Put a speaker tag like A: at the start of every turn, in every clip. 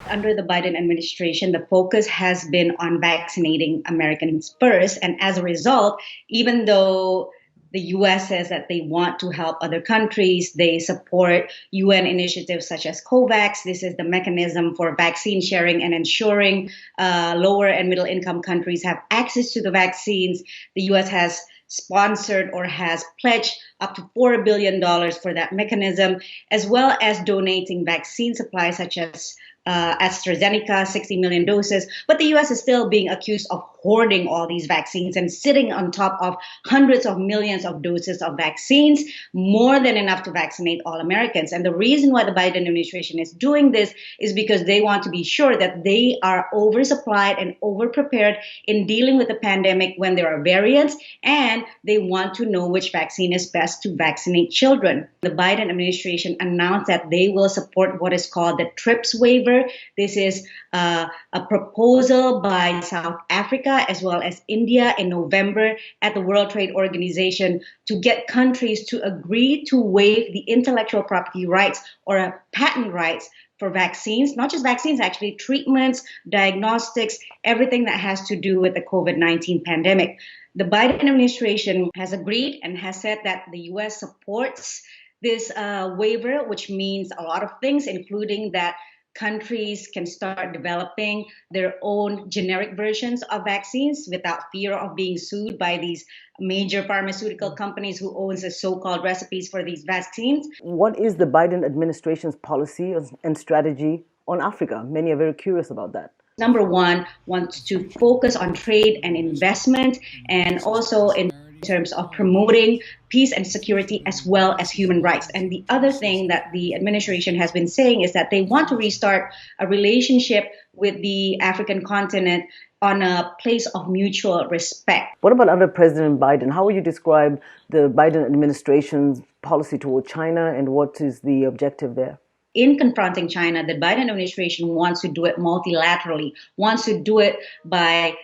A: Under the Biden administration, the focus has been on vaccinating Americans first. And as a result, even though the US says that they want to help other countries, they support UN initiatives such as COVAX. This is the mechanism for vaccine sharing and ensuring lower and middle income countries have access to the vaccines. The US has sponsored or has pledged up to $4 billion for that mechanism, as well as donating vaccine supplies such as AstraZeneca, 60 million doses. But the US is still being accused of hoarding all these vaccines and sitting on top of hundreds of millions of doses of vaccines, more than enough to vaccinate all Americans. And the reason why the Biden administration is doing this is because they want to be sure that they are oversupplied and overprepared in dealing with the pandemic when there are variants, and they want to know which vaccine is best to vaccinate children. The Biden administration announced that they will support what is called the TRIPS waiver. This is a proposal by South Africa as well as India in November at the World Trade Organization to get countries to agree to waive the intellectual property rights or patent rights for vaccines, not just vaccines, actually treatments, diagnostics, everything that has to do with the COVID-19 pandemic. The Biden administration has agreed and has said that the U.S. supports this waiver, which means a lot of things, including that countries can start developing their own generic versions of vaccines without fear of being sued by these major pharmaceutical companies who owns the so-called recipes for these vaccines.
B: What is the Biden administration's policy and strategy on Africa? Many are very curious about that.
A: Number one, wants to focus on trade and investment, and also in terms of promoting peace and security as well as human rights. And the other thing that the administration has been saying is that they want to restart a relationship with the African continent on a place of mutual respect.
B: What about under President Biden? How would you describe the Biden administration's policy toward China, and what is the objective there?
A: In confronting China, the Biden administration wants to do it multilaterally, wants to do it by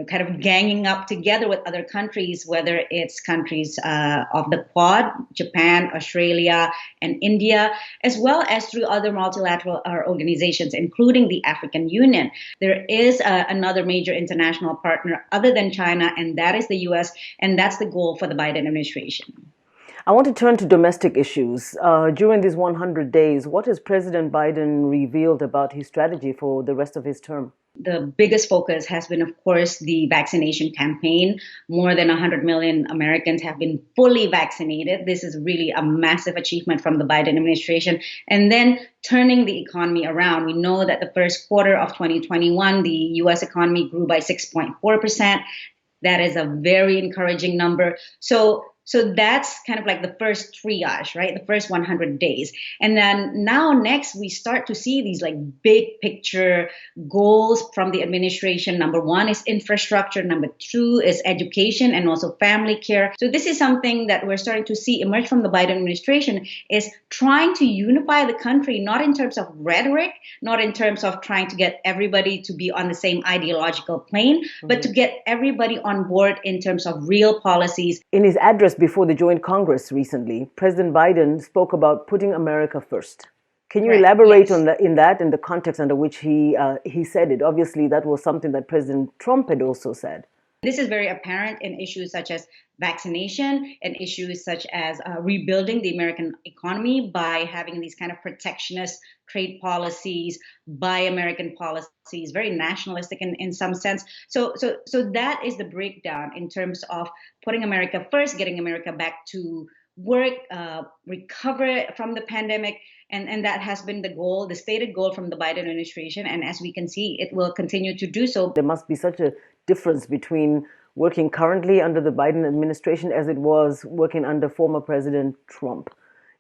A: kind of ganging up together with other countries, whether it's countries of the Quad, Japan, Australia, and India, as well as through other multilateral organizations, including the African Union. There is another major international partner other than China, and that is the US, and that's the goal for the Biden administration.
B: I want to turn to domestic issues. During these 100 days, what has President Biden revealed about his strategy for the rest of his term?
A: The biggest focus has been, of course, the vaccination campaign. More than 100 million Americans have been fully vaccinated. This is really a massive achievement from the Biden administration. And then turning the economy around. We know that the first quarter of 2021, the U.S. economy grew by 6.4%. That is a very encouraging number. So that's kind of like the first triage, right? The first 100 days. And then now next we start to see these like big picture goals from the administration. Number one is infrastructure. Number two is education and also family care. So this is something that we're starting to see emerge from the Biden administration, is trying to unify the country, not in terms of rhetoric, not in terms of trying to get everybody to be on the same ideological plane, but to get everybody on board in terms of real policies.
B: In his address before the Joint Congress recently, President Biden spoke about putting America first. Can you elaborate on that in the context under which he said it? Obviously, that was something that President Trump had also said.
A: This is very apparent in issues such as vaccination and issues such as rebuilding the American economy by having these kind of protectionist trade policies, buy American policies, very nationalistic in some sense. So that is the breakdown in terms of putting America first, getting America back to work, recover from the pandemic. And that has been the goal, the stated goal from the Biden administration. And as we can see, it will continue to do so.
B: There must be such a difference between working currently under the Biden administration as it was working under former President Trump.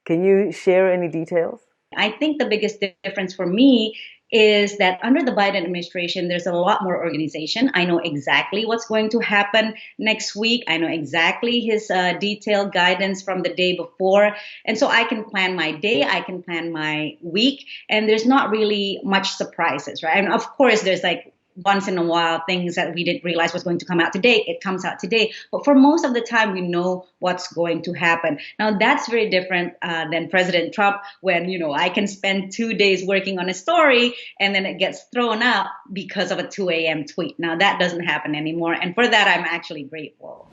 B: Can you share any details?
A: I think the biggest difference for me is that under the Biden administration, there's a lot more organization. I know exactly what's going to happen next week. I know exactly his detailed guidance from the day before. And so I can plan my day, I can plan my week, and there's not really much surprises, right? And of course, there's like once in a while, things that we didn't realize was going to come out today, it comes out today. But for most of the time, we know what's going to happen. Now, that's very different than President Trump, when, I can spend 2 days working on a story and then it gets thrown out because of a 2 a.m. tweet. Now, that doesn't happen anymore. And for that, I'm actually grateful.